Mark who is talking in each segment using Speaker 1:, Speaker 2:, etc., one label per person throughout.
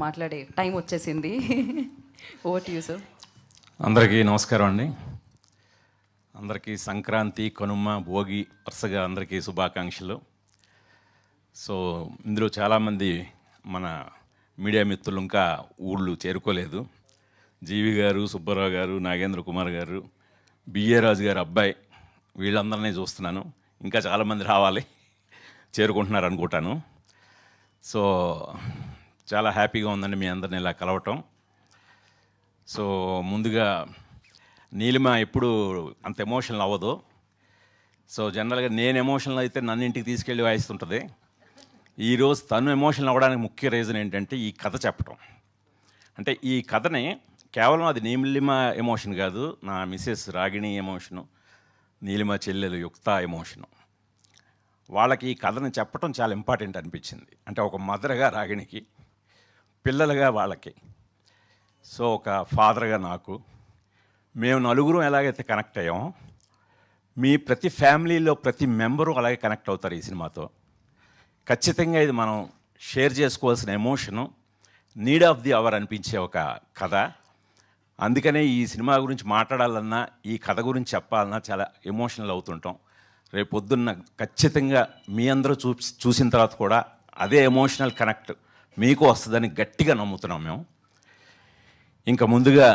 Speaker 1: మాట్లాడే టైం వచ్చేసింది. Over to you sir.
Speaker 2: అందరికీ నమస్కారం అండి. అందరికీ సంక్రాంతి, కనుమ, భోగి వరుసగా అందరికీ శుభాకాంక్షలు. సో ఇందులో చాలామంది మన మీడియా మిత్రులు ఇంకా ఊళ్ళు చేరుకోలేదు. జీవి గారు, సుబ్బారావు గారు, నాగేంద్ర కుమార్ గారు, బిఏ రాజు గారు అబ్బాయి, వీళ్ళందరినీ చూస్తున్నాను. ఇంకా చాలామంది రావాలి, చేరుకుంటున్నారు అనుకుంటాను. సో చాలా హ్యాపీగా ఉందండి మీ అందరిని ఇలా కలవటం. సో ముందుగా నీలిమ ఎప్పుడు అంత ఎమోషనల్ అవ్వదు. సో జనరల్గా నేను ఎమోషనల్ అయితే నన్ను ఇంటికి తీసుకెళ్ళి వాయిస్తుంటుంది. ఈరోజు తను ఎమోషనల్ అవ్వడానికి ముఖ్య రీజన్ ఏంటంటే ఈ కథ చెప్పటం. అంటే ఈ కథని కేవలం అది నీలిమ ఎమోషన్ కాదు, నా మిసెస్ రాగిణి ఎమోషను, నీలిమ చెల్లెలు యుక్త ఎమోషను. వాళ్ళకి ఈ కథను చెప్పటం చాలా ఇంపార్టెంట్ అనిపించింది. అంటే ఒక మదర్గా రాగిణికి, పిల్లలుగా వాళ్ళకి, సో ఒక ఫాదర్గా నాకు, మేము నలుగురం ఎలాగైతే కనెక్ట్ అయ్యామో మీ ప్రతి ఫ్యామిలీలో ప్రతి మెంబరు అలాగే కనెక్ట్ అవుతారు ఈ సినిమాతో. ఖచ్చితంగా ఇది మనం షేర్ చేసుకోవాల్సిన emotion, need of the hour అనిపించే ఒక కథ. అందుకనే ఈ సినిమా గురించి మాట్లాడాలన్నా, ఈ కథ గురించి చెప్పాలన్నా చాలా ఎమోషనల్ అవుతుంటాం. రేపు పొద్దున్న ఖచ్చితంగా మీ అందరూ చూసిన తర్వాత కూడా అదే ఎమోషనల్ కనెక్ట్ మీకు వస్తుందని గట్టిగా నమ్ముతున్నాం మేము. ఇంకా ముందుగా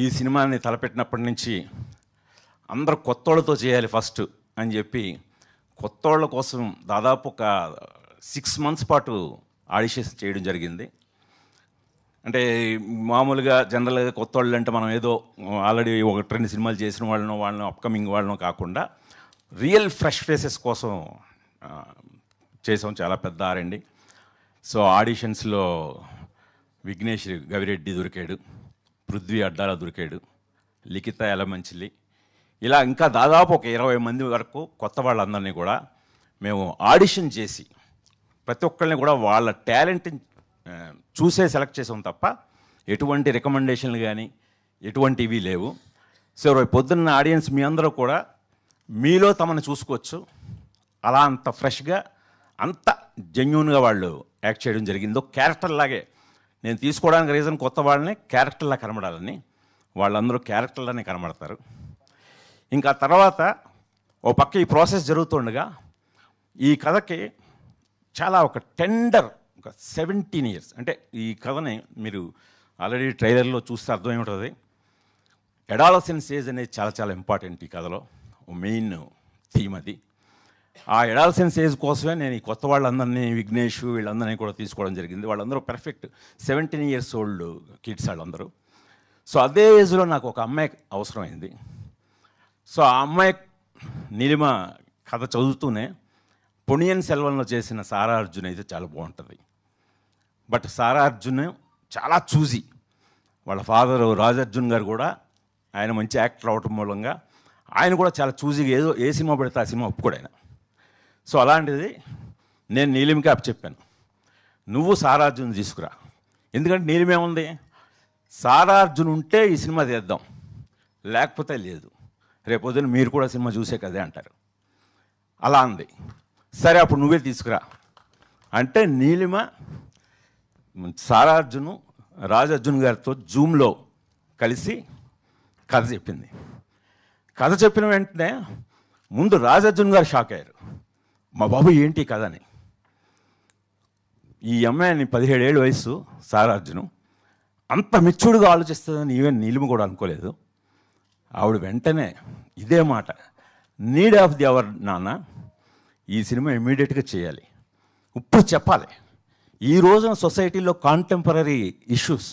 Speaker 2: ఈ సినిమాని తలపెట్టినప్పటి నుంచి అందరూ కొత్తోళ్ళతో చేయాలి ఫస్ట్ అని చెప్పి కొత్తోళ్ళ కోసం దాదాపు ఒక 6 months పాటు ఆడిషన్స్ చేయడం జరిగింది. అంటే మామూలుగా జనరల్గా కొత్త వాళ్ళు అంటే మనం ఏదో ఆల్రెడీ 1-2 సినిమాలు చేసిన వాళ్ళను అప్కమింగ్ వాళ్ళను కాకుండా రియల్ ఫ్రెష్ ఫేసెస్ కోసం చేసాం. చాలా పెద్ద ఆరండి. సో ఆడిషన్స్లో విఘ్నేష్ గవిరెడ్డి దొరికాడు, పృథ్వీ అడ్డాల దొరికాడు, లిఖిత ఎలమంచిలి, ఇలా ఇంకా దాదాపు ఒక 20 మంది వరకు కొత్త వాళ్ళందరినీ కూడా మేము ఆడిషన్ చేసి ప్రతి ఒక్కరిని కూడా వాళ్ళ టాలెంట్ని చూసే సెలెక్ట్ చేసాం తప్ప ఎటువంటి రికమెండేషన్లు కానీ ఎటువంటివి లేవు. సో రేపు పొద్దున్న ఆడియన్స్ మీ అందరూ కూడా మీలో తమను చూసుకోవచ్చు. అలా అంత ఫ్రెష్గా అంత జెన్యూన్గా వాళ్ళు యాక్ట్ చేయడం జరిగిందో క్యారెక్టర్ లాగే. నేను తీసుకోవడానికి రీజన్ కొత్త వాళ్ళని క్యారెక్టర్లా కనబడాలని, వాళ్ళందరూ క్యారెక్టర్లానే కనబడతారు. ఇంకా తర్వాత ఓ పక్క ఈ ప్రాసెస్ జరుగుతుండగా ఈ కథకి చాలా ఒక టెండర్, ఒక 17 years, అంటే ఈ కథని మీరు ఆల్రెడీ ట్రైలర్లో చూస్తే అర్థమై ఉంటుంది. అడాలసెన్స్ ఏజ్ అనేది చాలా చాలా ఇంపార్టెంట్ ఈ కథలో, మెయిన్ థీమ్ అది. ఆ అడాలసెన్స్ ఏజ్ కోసమే నేను ఈ కొత్త వాళ్ళందరినీ, విఘ్నేష్ వీళ్ళందరినీ కూడా తీసుకోవడం జరిగింది. వాళ్ళందరూ పర్ఫెక్ట్ 17 years old కిడ్స్ వాళ్ళందరూ. సో అదే ఏజ్లో నాకు ఒక అమ్మాయి అవసరమైంది. సో ఆ అమ్మాయి నీలిమ కథ చదువుతూనే పొన్నియిన్ సెల్వన్లో చేసిన సారా అర్జున్ అయితే చాలా బాగుంటుంది. బట్ సారా అర్జున్ చాలా చూసి, వాళ్ళ ఫాదర్ రాజర్జున్ గారు కూడా ఆయన మంచి యాక్టర్ అవటం మూలంగా ఆయన కూడా చాలా చూసిగా ఏదో ఏ సినిమా పెడితే ఆ సినిమా ఒప్పుకోడు ఆయన. సో అలాంటిది నేను నీలిమకి చెప్పాను, నువ్వు సారా అర్జున్ తీసుకురా. ఎందుకంటే నీలిమేముంది, సారా అర్జున్ ఉంటే ఈ సినిమా తీద్దాం, లేకపోతే లేదు, రేపొద్దున మీరు కూడా సినిమా చూసే కదే అంటారు. అలా అంది. సరే అప్పుడు నువ్వే తీసుకురా అంటే నీలిమ సారా అర్జున్ రాజర్జున్ గారితో జూమ్లో కలిసి కథ చెప్పింది. కథ చెప్పిన వెంటనే ముందు రాజర్జున్ గారు షాక్ అయ్యారు, మా బాబు ఏంటి కథ అని. ఈ అమ్మాయిని 17 ఏళ్ళ వయసు సారా అర్జున్ అంత మెచ్యూర్డ్గా ఆలోచిస్తుందని ఈవెన్ నీలిమ కూడా అనుకోలేదు. ఆవిడ వెంటనే ఇదే మాట, నీడ్ ఆఫ్ ది అవర్ నాన్న, ఈ సినిమా ఇమ్మీడియట్గా చేయాలి, ఇప్పుడు చెప్పాలి. ఈ రోజున సొసైటీలో కాంటెంపరీ ఇష్యూస్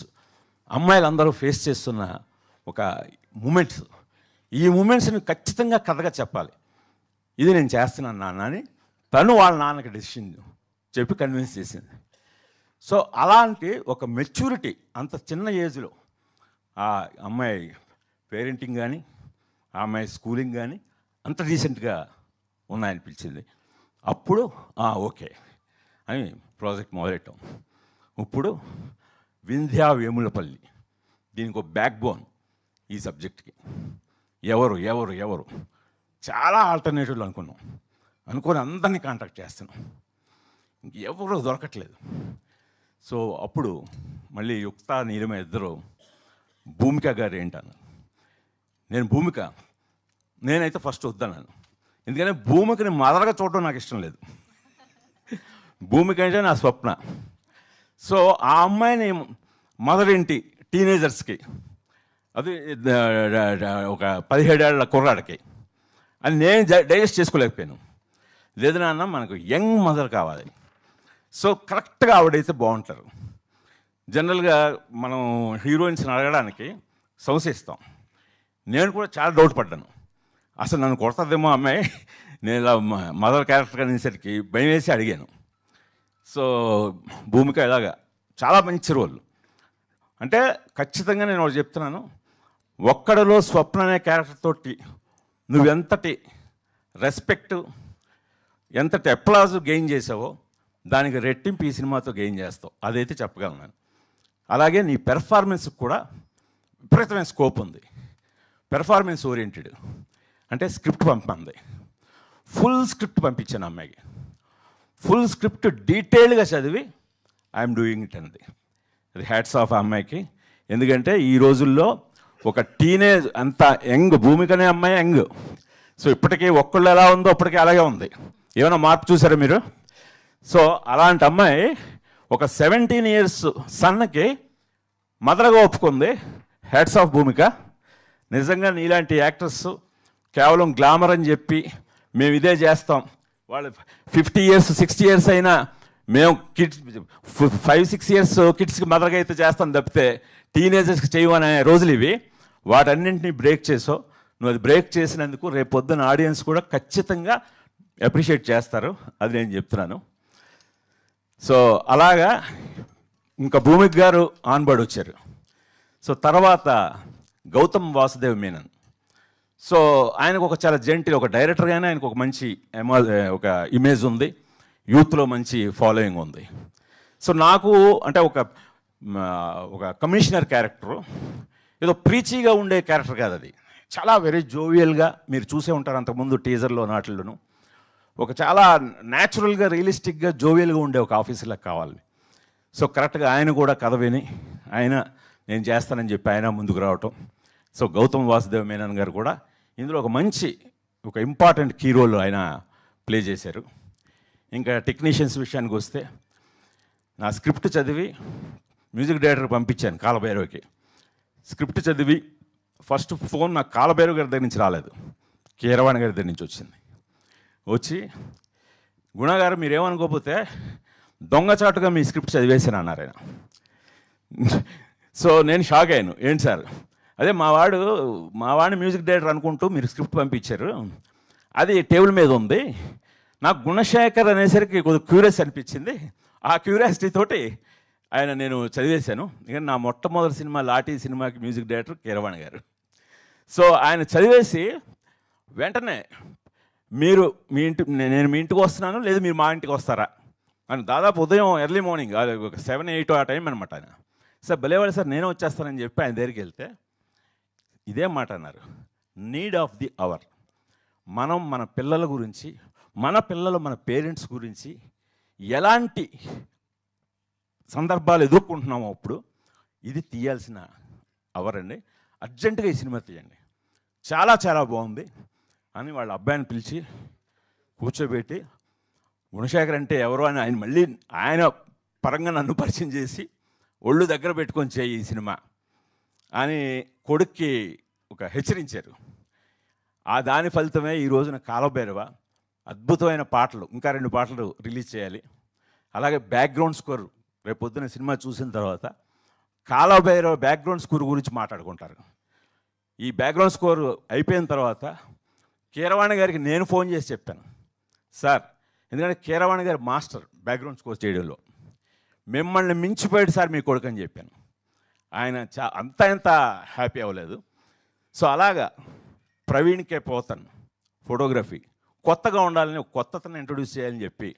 Speaker 2: అమ్మాయిలందరూ ఫేస్ చేస్తున్న ఒక మూమెంట్స్, ఈ మూమెంట్స్ని ఖచ్చితంగా కథగా చెప్పాలి, ఇది నేను చేస్తున్నాను నాన్న అని తను వాళ్ళ నాన్నకి డెసిషన్ చెప్పి కన్విన్స్ చేసింది. సో అలాంటి ఒక మెచ్యూరిటీ అంత చిన్న ఏజ్లో ఆ అమ్మాయి పేరెంటింగ్ కానీ ఆ అమ్మాయి స్కూలింగ్ కానీ అంత డీసెంట్గా ఉన్నాయనిపించింది. అప్పుడు ఓకే అని ప్రాజెక్ట్ మొదలెట్టాం. ఇప్పుడు వింధ్యా వేములపల్లి, దీనికి ఒక బ్యాక్ బోన్ ఈ సబ్జెక్ట్కి. ఎవరు ఎవరు ఎవరు చాలా ఆల్టర్నేటివ్లు అనుకుని అందరినీ కాంటాక్ట్ చేస్తున్నాం, ఎవరు దొరకట్లేదు. సో అప్పుడు మళ్ళీ యుక్త నీలిమ ఇద్దరు భూమిక గారు ఏంటన్నారు. నేను భూమిక నేనైతే ఫస్ట్ వద్దన్నాను. ఎందుకంటే భూమికని మదరగా చూడడం నాకు ఇష్టం లేదు. భూమిక అంటే నా స్వప్న. సో ఆ అమ్మాయిని మదర్ ఏంటి టీనేజర్స్కి, అది ఒక 17 ఏళ్ల కుర్రాడికి అని నేను డైజెస్ట్ చేసుకోలేకపోయాను. లేదు నాన్న మనకు యంగ్ మదర్ కావాలి. సో కరెక్ట్గా ఆవిడైతే బాగుంటారు. జనరల్గా మనం హీరోయిన్స్ని అడగడానికి సంశయిస్తాం. నేను కూడా చాలా డౌట్ పడ్డాను, అసలు నన్ను కొడతాదేమో అమ్మాయి, నేను ఇలా మదర్ క్యారెక్టర్ అనేసరికి భయం వేసి అడిగాను. సో భూమిక ఇలాగా చాలా మంచి రోల్. అంటే ఖచ్చితంగా నేను ఒకటి చెప్తున్నాను, ఒక్కడిలో స్వప్న అనే క్యారెక్టర్ తోటి నువ్వెంతటి రెస్పెక్ట్, ఎంతటి అప్లాజ్ గెయిన్ చేసావో దానికి రెట్టింపు ఈ సినిమాతో గెయిన్ చేస్తావు, అదైతే చెప్పగలను నేను. అలాగే నీ పెర్ఫార్మెన్స్కి కూడా విపరీతమైన స్కోప్ ఉంది. పెర్ఫార్మెన్స్ ఓరియంటెడ్ అంటే స్క్రిప్ట్ పంపంది, ఫుల్ స్క్రిప్ట్ పంపించాను అమ్మాయికి. ఫుల్ స్క్రిప్ట్ డీటెయిల్డ్గా చదివి ఐఎమ్ డూయింగ్ ఇట్ అంది. అది హ్యాట్స్ ఆఫ్ అమ్మాయికి. ఎందుకంటే ఈ రోజుల్లో ఒక టీనేజ్ అంత యంగ్, భూమికనే అమ్మాయి యంగ్. సో ఇప్పటికీ ఒక్కళ్ళు ఎలా ఉందో అప్పటికీ అలాగే ఉంది. ఏమైనా మార్పు చూసారా మీరు? సో అలాంటి అమ్మాయి ఒక 17 years సన్నకి మదరగా ఒప్పుకుంది. హ్యాట్స్ ఆఫ్ భూమిక. నిజంగా నీలాంటి యాక్టర్స్ కేవలం గ్లామర్ అని చెప్పి మేము ఇదే చేస్తాం, వాళ్ళు 50 years 60 years అయినా మేము కిడ్స్ 5-6 years కిడ్స్కి మదర్గా అయితే చేస్తాం తప్పితే టీనేజర్స్కి చేయమనే రోజులు ఇవి. వాటన్నింటినీ బ్రేక్ చేసావు. నువ్వు అది బ్రేక్ చేసినందుకు రేపు పొద్దున్న ఆడియన్స్ కూడా ఖచ్చితంగా అప్రిషియేట్ చేస్తారు, అది నేను చెప్తున్నాను. సో అలాగా ఇంకా భూమిక గారు ఆన్బర్డ్ వచ్చారు. సో తర్వాత గౌతమ్ వాసుదేవ్ మీనన్. సో ఆయనకు ఒక చాలా జెంటిల్, ఒక డైరెక్టర్గానే ఆయనకు ఒక మంచి ఒక ఇమేజ్ ఉంది, యూత్లో మంచి ఫాలోయింగ్ ఉంది. సో నాకు అంటే ఒక కమిషనర్ క్యారెక్టరు ఏదో ప్రీచీగా ఉండే క్యారెక్టర్ కాదు, అది చాలా వెరీ జోవియల్గా మీరు చూసే ఉంటారు అంతకుముందు టీజర్లో నాటిల్లోనూ. ఒక చాలా న్యాచురల్గా రియలిస్టిక్గా జోవియల్గా ఉండే ఒక ఆఫీసర్లకు కావాలి. సో కరెక్ట్గా ఆయన కూడా కథ విని ఆయన నేను చేస్తానని చెప్పి ఆయన ముందుకు రావటం. సో గౌతమ్ వాసుదేవ్ మేనన్ గారు కూడా ఇందులో ఒక ఇంపార్టెంట్ కీ రోల్ ఆయన ప్లే చేశారు. ఇంకా టెక్నీషియన్స్ విషయానికి వస్తే నా స్క్రిప్ట్ చదివి మ్యూజిక్ డైరెక్టర్ పంపించాను కాలభైరవకి. స్క్రిప్ట్ చదివి ఫస్ట్ ఫోన్ నాకు కాలభైరవ్ గారి దగ్గర నుంచి రాలేదు, కీరవాణి గారి దగ్గర నుంచి వచ్చింది. వచ్చి గుణగారు మీరేమనుకోకపోతే దొంగచాటుగా మీ స్క్రిప్ట్ చదివేసాను అన్నారు ఆయన. సో నేను షాక్ అయ్యాను, ఏంటి సార్, అదే మా వాడిని మ్యూజిక్ డైరెక్టర్ అనుకుంటూ మీరు స్క్రిప్ట్ పంపించారు, అది టేబుల్ మీద ఉంది. నాకు గుణశేఖర్ అనేసరికి కొద్దిగా క్యూరియస్ అనిపించింది. ఆ క్యూరియాసిటీ తోటి నేను చదివేశాను. ఇక నా మొట్టమొదటి సినిమా లాఠీ సినిమాకి మ్యూజిక్ డైరెక్టర్ కీరవాణి గారు. సో ఆయన చదివేసి వెంటనే నేను మీ ఇంటికి వస్తున్నాను, లేదు మీరు మా ఇంటికి వస్తారా అని దాదాపు ఉదయం ఎర్లీ మార్నింగ్ ఒక 7-8 ఆ టైం అనమాట. ఆయన సార్ భలేవాడు సార్, నేనే వచ్చేస్తానని చెప్పి ఆయన దగ్గరికి వెళ్తే ఇదే మాట అన్నారు, నీడ్ ఆఫ్ ది అవర్. మనం మన పిల్లల గురించి, మన పేరెంట్స్ గురించి ఎలాంటి సందర్భాలు ఎదుర్కొంటున్నామో అప్పుడు ఇది తీయాల్సిన అవర్ అండి, అర్జెంటుగా ఈ సినిమా తీయండి, చాలా చాలా బాగుంది అని వాళ్ళ అబ్బాయిని పిలిచి కూర్చోబెట్టి గుణశేఖర్ అంటే ఎవరో అని ఆయన మళ్ళీ ఆయన పరంగా నన్ను పరిచయం చేసి ఒళ్ళు దగ్గర పెట్టుకొని చేయి ఈ సినిమా అని కొడుక్కి హెచ్చరించారు. ఆ దాని ఫలితమే ఈ రోజున కాలభైరవ అద్భుతమైన పాటలు, ఇంకా 2 పాటలు రిలీజ్ చేయాలి. అలాగే బ్యాక్గ్రౌండ్ స్కోర్ రేపు పొద్దున్న సినిమా చూసిన తర్వాత కాలభైరవ బ్యాక్గ్రౌండ్ స్కోర్ గురించి మాట్లాడుకుంటారు. ఈ బ్యాక్గ్రౌండ్ స్కోర్ అయిపోయిన తర్వాత కీరవాణి గారికి నేను ఫోన్ చేసి చెప్పాను, సార్ ఎందుకంటే కీరవాణి గారు మాస్టర్ బ్యాక్గ్రౌండ్ స్కోర్ చేయడంలో, మిమ్మల్ని మించిపోయాడు సార్ మీ కొడుకు అని చెప్పాను. ఆయన ఎంత హ్యాపీ అవ్వలేదు. సో అలాగా ప్రవీణ్ కే పోతన్ ఫోటోగ్రఫీ కొత్తగా ఉండాలని, కొత్తతను ఇంట్రొడ్యూస్ చేయాలని చెప్పి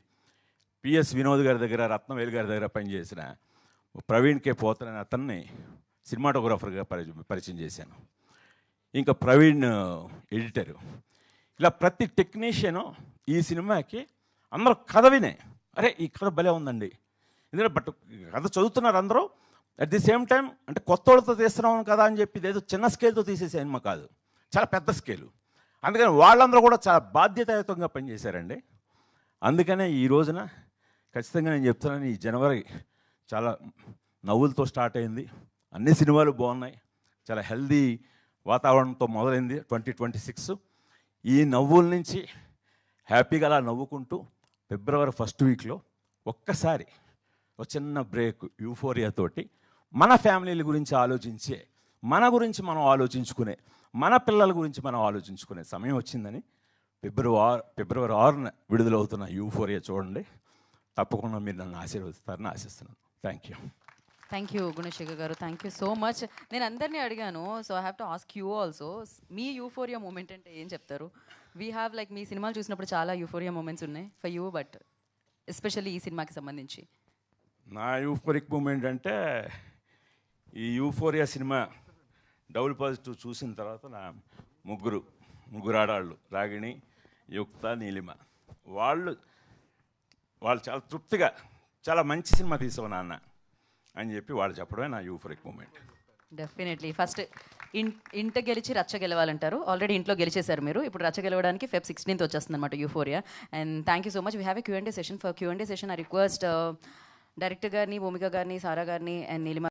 Speaker 2: పిఎస్ వినోద్ గారి దగ్గర, రత్నవేలు గారి దగ్గర పనిచేసిన ప్రవీణ్ కే పోతన్ అనే అతన్ని సినిమాటోగ్రాఫర్గా పరిచయం చేశాను. ఇంకా ప్రవీణ్ ఎడిటరు. ఇలా ప్రతి టెక్నీషియను ఈ సినిమాకి అందరూ కథ వినే, అరే ఈ కథ భలే ఉందండి, ఎందుకంటే బట్ కథ చదువుతున్నారు అందరూ. అట్ ది సేమ్ టైం అంటే కొత్త వాళ్ళతో తీస్తున్నాం కదా అని చెప్పి ఏదో చిన్న స్కేల్తో తీసే సినిమా కాదు, చాలా పెద్ద స్కేలు. అందుకని వాళ్ళందరూ కూడా చాలా బాధ్యతాయుతంగా పనిచేశారండి. అందుకనే ఈ రోజున ఖచ్చితంగా నేను చెప్తున్నాను, ఈ జనవరి చాలా నవ్వులతో స్టార్ట్ అయింది. అన్ని సినిమాలు బాగున్నాయి, చాలా హెల్దీ వాతావరణంతో మొదలైంది 2026. ఈ నవ్వుల నుంచి హ్యాపీగా అలా నవ్వుకుంటూ ఫిబ్రవరి ఫస్ట్ వీక్లో ఒక్కసారి ఒక చిన్న బ్రేక్ యూఫోరియాతోటి మన ఫ్యామిలీల గురించి ఆలోచించే, మన గురించి మనం ఆలోచించుకునే, మన పిల్లల గురించి మనం ఆలోచించుకునే సమయం వచ్చిందని ఫిబ్రవరి 6న విడుదలవుతున్న యూఫోరియా చూడండి. తప్పకుండా మీరు నన్ను ఆశీర్వదిస్తారని ఆశిస్తున్నాను. థ్యాంక్ యూ
Speaker 1: గుణశేఖర్ గారు, థ్యాంక్ యూ సో మచ్. నేను అందరినీ అడిగాను, so I have to ask you also. మీ యూఫోరియా మూమెంట్ అంటే ఏం చెప్తారు? వీ హ్యావ్ లైక్ మీ సినిమాలు చూసినప్పుడు చాలా యూఫోరియా మూమెంట్స్ ఉన్నాయి ఫర్ యూ, బట్ ఎస్పెషల్లీ ఈ సినిమాకి సంబంధించి.
Speaker 2: నా యూఫోరిక్ మూమెంట్ అంటే ఈ యూఫోరియా సినిమా డబుల్ పాజిటివ్ చూసిన తర్వాత నా ముగ్గురు ఆడాళ్ళు, రాగిణి, యుక్త, నీలిమ, వాళ్ళు చాలా తృప్తిగా చాలా మంచి సినిమా తీసావు నాన్న అని చెప్పి వాళ్ళు చెప్పడమే నా యూఫోరిక్ మూమెంట్.
Speaker 1: డెఫినెట్లీ. ఫస్ట్ ఇంట గెలిచి రచ్చ గెలవాలంటారు. ఆల్రెడీ ఇంట్లో గెలిచేశారు మీరు, ఇప్పుడు రచ్చ గెలవడానికి Feb 16th వచ్చేస్తుంది అనమాట euphoria. And thank you so much. We have a Q&A session. For Q&A session I request director గారిని, భూమిక గారిని, సారా గారిని అండ్ నీలిమ